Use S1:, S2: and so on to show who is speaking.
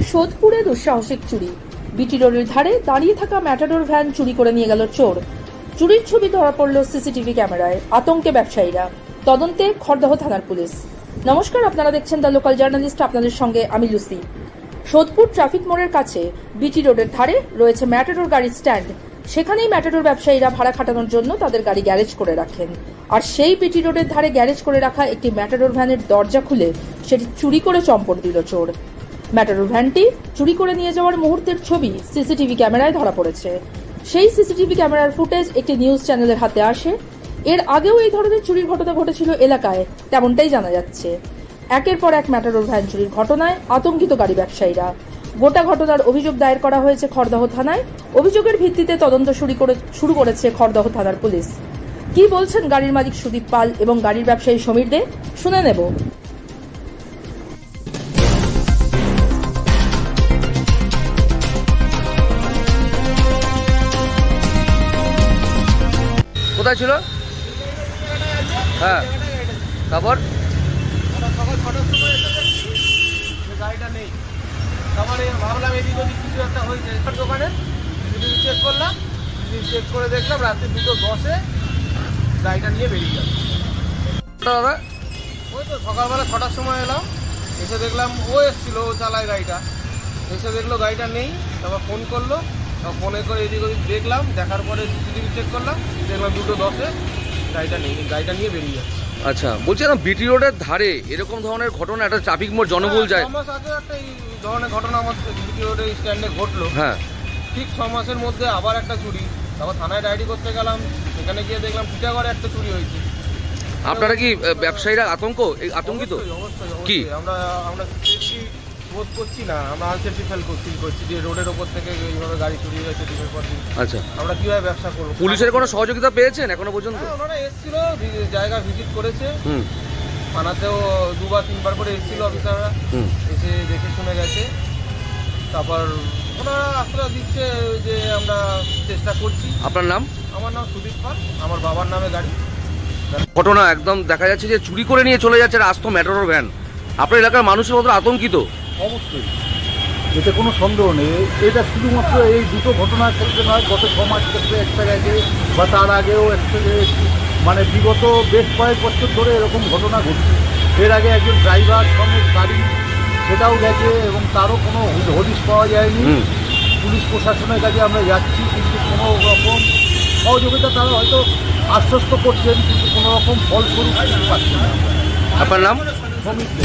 S1: সোদপুরে দুঃসাহসিক চুরি। বিটি রোডের ধারে দাঁড়িয়ে থাকা ম্যাটাডোর ভ্যান চুরি করে নিয়ে গেল চোর। চুরির ছবি ধরা পড়ল সিসিটিভি ক্যামেরায়। আতঙ্কে ব্যবসায়ীরা, তদন্তে খড়দহ থানার পুলিশ। নমস্কার, আপনারা দেখছেন দ্য লোকাল জার্নালিস্ট, আপনাদের সঙ্গে আমি লুসি। সোদপুর ট্রাফিক মোড়ের কাছে বিটি রোডের ধারে রয়েছে ম্যাটাডোর গাড়ির স্ট্যান্ড। সেখানেই ম্যাটাডোর ব্যবসায়ীরা ভাড়া খাটানোর জন্য তাদের গাড়ি গ্যারেজ করে রাখেন। আর সেই বিটি রোডের ধারে গ্যারেজ করে রাখা একটি ম্যাটাডোর ভ্যানের দরজা খুলে সেটি চুরি করে চম্পট দিল চোর। ম্যাটাডোর ভ্যানটি চুরি করে নিয়ে যাওয়ার মুহূর্তের ছবি সিসিটিভি ক্যামেরায় ধরা পড়েছে। সেই সিসিটিভি ক্যামেরার ফুটেজ একটি নিউজ চ্যানেলের হাতে আসে। এর আগেও এই ধরনের চুরির ঘটনা ঘটেছিল এলাকায়, তেমনটাই জানা যাচ্ছে। একের পর এক ম্যাটাডোর ভ্যান চুরির ঘটনায় আতঙ্কিত গাড়ি ব্যবসায়ীরা। গোটা ঘটনার অভিযোগ দায়ের করা হয়েছে খড়দহ থানায়। অভিযোগের ভিত্তিতে তদন্ত শুরু করেছে খড়দহ থানার পুলিশ। কি বলছেন গাড়ির মালিক সুদীপ পাল এবং গাড়ির ব্যবসায়ী সমীর দে, শুনে নেব।
S2: কোথায় ছিল? হ্যাঁ, তারপর
S3: সকাল 6টার সময় এসেছে, গাড়িটা নেই। তারপরে ভাবলাম এদিক ওদিক কিছু একটা হয়েছে দোকানে। সিসিটিভি চেক করলাম, সিসিটিভি চেক করে দেখলাম রাতে 2:10 গাড়িটা নিয়ে বেরিয়ে গেল।
S2: দাদা
S3: ওই তো সকালবেলা 6টার সময় এলাম, এসে দেখলাম ও এসেছিল, ও চালায় গাড়িটা। এসে দেখলো গাড়িটা নেই, তারপর ফোন করলো, ফোনে করে এদিক ওদিক দেখলাম, দেখার পরে সিসিটিভি চেক করলাম, দেখলাম 2:10 গাড়িটা নেই, গাড়িটা নিয়ে বেরিয়ে যাচ্ছে।
S2: আচ্ছা, বলছিলাম বিটি রোডের ধারে এরকম ধরনের ঘটনা, একটা ট্রাফিক মোড় জনবহুল যায়।
S3: 6 মাস আগে একটা এই ধরনের ঘটনা আমার বিটি রোডের স্ট্যান্ডে ঘটলো।
S2: হ্যাঁ,
S3: ঠিক 6 মাসের মধ্যে আবার একটা চুরি। তারপর থানায় ডায়েরি করতে গেলাম, সেখানে গিয়ে দেখলাম টিটাগড়ে একটা চুরি হয়েছে।
S2: আপনারা কি ব্যবসায়ীরা আতঙ্কিত?
S3: অবশ্যই
S2: কি
S3: আমরা সেফটি বোধ করছি না, আমরা আনসেফটি ফিল করছি যে রোডের ওপর থেকে এইভাবে গাড়ি চুরি হয়েছে দিনের পর দিন।
S2: আচ্ছা,
S3: আমরা কিভাবে ব্যবসা করবো?
S2: পুলিশের কোনো সহযোগিতা পেয়েছেন এখনো পর্যন্ত?
S3: ওনারা এসেছিল, জায়গা ভিজিট করেছে। থানাতেও 2 বা 3 বার করে এসেছিল অফিসাররা, এসে দেখে শুনে গেছে। তারপর ওনারা আশ্রয় দিচ্ছে যে আমরা চেষ্টা করছি।
S2: আপনার নাম?
S3: আমার নাম সুদীপ পাল, আমার বাবার নামে গাড়ি।
S2: ঘটনা একদম দেখা যাচ্ছে যে চুরি করে নিয়ে চলে যাচ্ছে আস্ত ম্যাটাডোর ভ্যান। আপনার এলাকার মানুষের মধ্যে আতঙ্কিত?
S4: অবশ্যই, এতে কোনো সন্দেহ নেই। এটা শুধুমাত্র এই দুটো ঘটনার ক্ষেত্রে নয়, গত 6 মাস ক্ষেত্রে একটা গেছে বা তার আগেও একটা, মানে বিগত বেশ কয়েক বছর ধরে এরকম ঘটনা ঘটছে। এর আগে একজন ড্রাইভার সমেত গাড়ি, সেটাও গেছে এবং তারও কোনো হদিশ পাওয়া যায়নি। পুলিশ প্রশাসনের কাছে আমরা যাচ্ছি, কিন্তু কোনো রকম সহযোগিতা তারা হয়তো আশ্বস্ত করছেন, কিন্তু কোনো রকম ফলস্বরূপ পাচ্ছি না।
S2: আপনার নাম?
S4: সমীর দে।